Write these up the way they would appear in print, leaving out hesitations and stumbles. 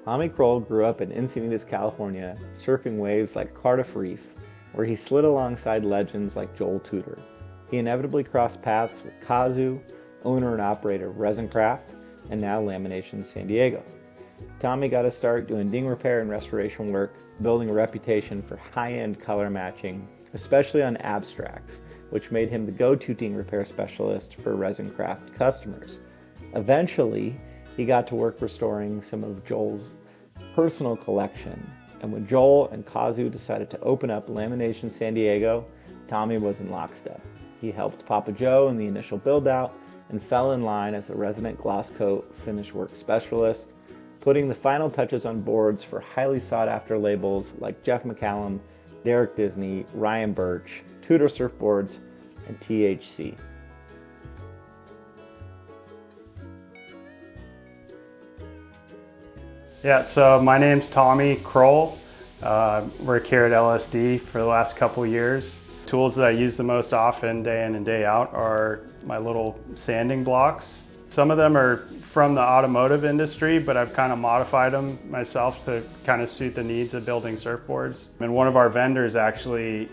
Tommy Kroll grew up in Encinitas, California, surfing waves like Cardiff Reef, where he slid alongside legends like Joel Tudor. He inevitably crossed paths with Kazu, owner and operator of Resin Craft, and now Laminations San Diego. Tommy got to start doing ding repair and restoration work, building a reputation for high-end color matching, especially on abstracts, which made him the go-to ding repair specialist for Resin Craft customers. Eventually, he got to work restoring some of Joel's personal collection, and when Joel and Kazu decided to open up Laminations San Diego, Tommy was in lockstep. He helped Papa Joe in the initial build-out and fell in line as the resident gloss coat finish work specialist, putting the final touches on boards for highly sought-after labels like Jeff McCallum, Derek Disney, Ryan Birch, Tudor Surfboards, and THC. Yeah, so my name's Tommy Kroll. Work here at LSD for the last couple of years. Tools that I use the most often day in and day out are my little sanding blocks. Some of them are from the automotive industry, but I've kind of modified them myself to kind of suit the needs of building surfboards. And one of our vendors actually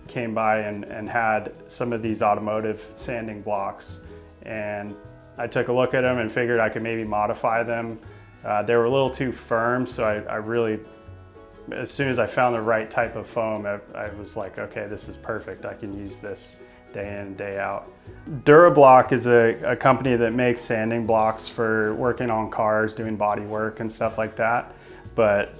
came by and had some of these automotive sanding blocks. And I took a look at them and figured I could maybe modify them. They were a little too firm, so I really, as soon as I found the right type of foam, I was like, okay, this is perfect. I can use this day in and day out. Durablock is a company that makes sanding blocks for working on cars, doing body work and stuff like that. But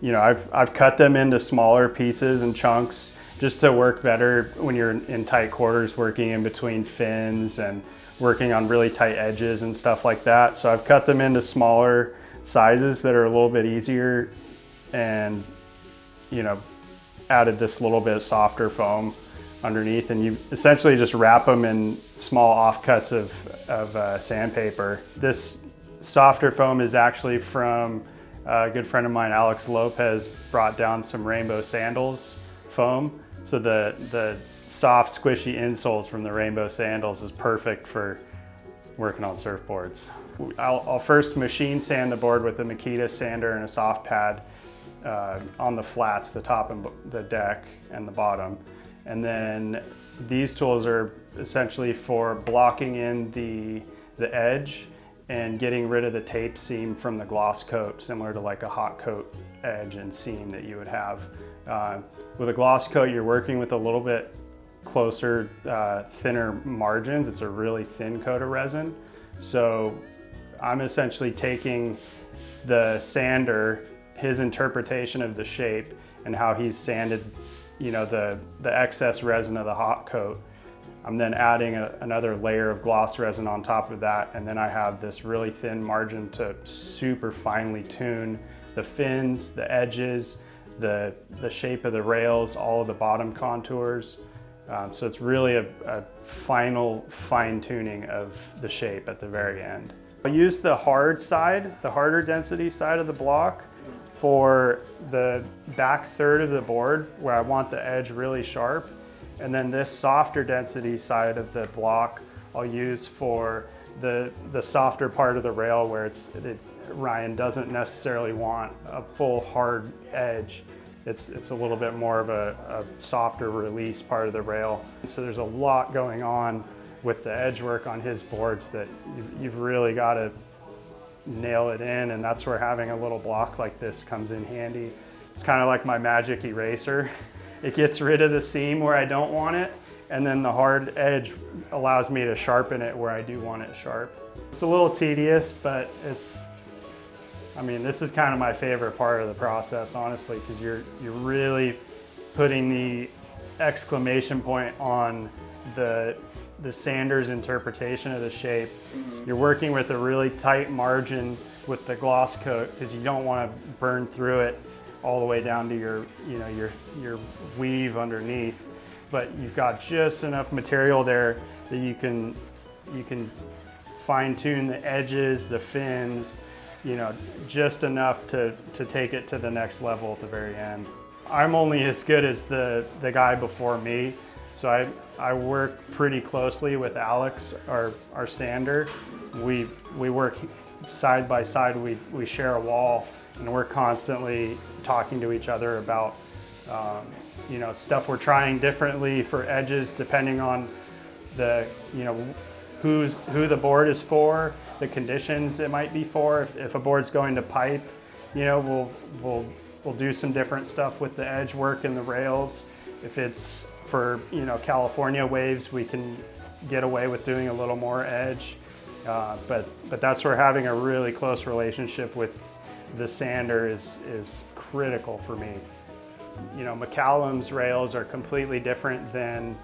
you know, I've cut them into smaller pieces and chunks just to work better when you're in tight quarters, working in between fins and working on really tight edges and stuff like that. So I've cut them into smaller sizes that are a little bit easier, and you know, added this little bit softer foam underneath, and you essentially just wrap them in small offcuts of sandpaper. This softer foam is actually from a good friend of mine, Alex Lopez, brought down some Rainbow Sandals foam. So the soft, squishy insoles from the Rainbow Sandals is perfect for working on surfboards. I'll first machine sand the board with a Makita sander and a soft pad on the flats, the top and the deck and the bottom. And then these tools are essentially for blocking in the edge and getting rid of the tape seam from the gloss coat, similar to like a hot coat edge and seam that you would have. With a gloss coat, you're working with a little bit closer, thinner margins. It's a really thin coat of resin. So I'm essentially taking the sander, his interpretation of the shape and how he's sanded, you know, the excess resin of the hot coat. I'm then adding another layer of gloss resin on top of that, and then I have this really thin margin to super finely tune the fins, the edges, the shape of the rails, all of the bottom contours. So it's really a final fine-tuning of the shape at the very end. I use the hard side, the harder density side of the block, for the back third of the board where I want the edge really sharp. And then this softer density side of the block I'll use for the softer part of the rail where Ryan doesn't necessarily want a full hard edge. It's a little bit more of a softer release part of the rail. So there's a lot going on with the edge work on his boards that you've really got to nail it in, and that's where having a little block like this comes in handy. It's kind of like my magic eraser. It gets rid of the seam where I don't want it, and then the hard edge allows me to sharpen it where I do want it sharp. It's a little tedious, but I mean, this is kind of my favorite part of the process, honestly, because you're really putting the exclamation point on the sander's interpretation of the shape. You're working with a really tight margin with the gloss coat because you don't want to burn through it all the way down to your weave underneath. But you've got just enough material there that you can fine tune the edges, the fins, you know, just enough to take it to the next level at the very end. I'm only as good as the guy before me. So I work pretty closely with Alex, our sander. We work side by side we share a wall, and we're constantly talking to each other about stuff we're trying differently for edges depending on the who the board is for, the conditions it might be for. If a board's going to pipe, we'll do some different stuff with the edge work and the rails. If it's for California waves, we can get away with doing a little more edge. But that's where having a really close relationship with the sander is critical for me. McCallum's rails are completely different than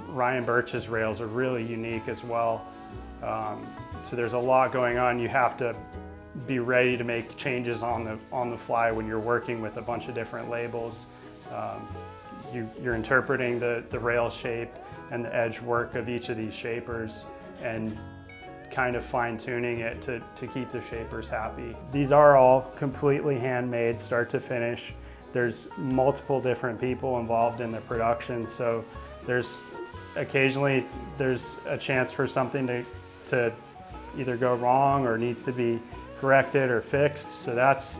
Ryan Birch's rails are really unique as well. So there's a lot going on. You have to be ready to make changes on the fly when you're working with a bunch of different labels. You're interpreting the rail shape and the edge work of each of these shapers and kind of fine-tuning it to keep the shapers happy. These are all completely handmade, start to finish. There's multiple different people involved in the production, so occasionally there's a chance for something to either go wrong or needs to be corrected or fixed. So that's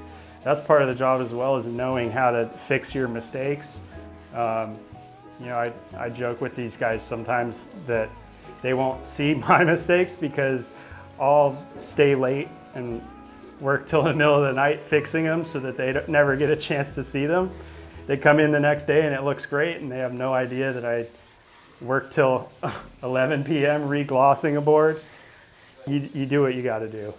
part of the job as well, is knowing how to fix your mistakes. I joke with these guys sometimes that they won't see my mistakes because I'll stay late and work till the middle of the night fixing them so that they never get a chance to see them. They come in the next day and it looks great, and they have no idea that I worked till 11 p.m. re-glossing a board. You do what you got to do.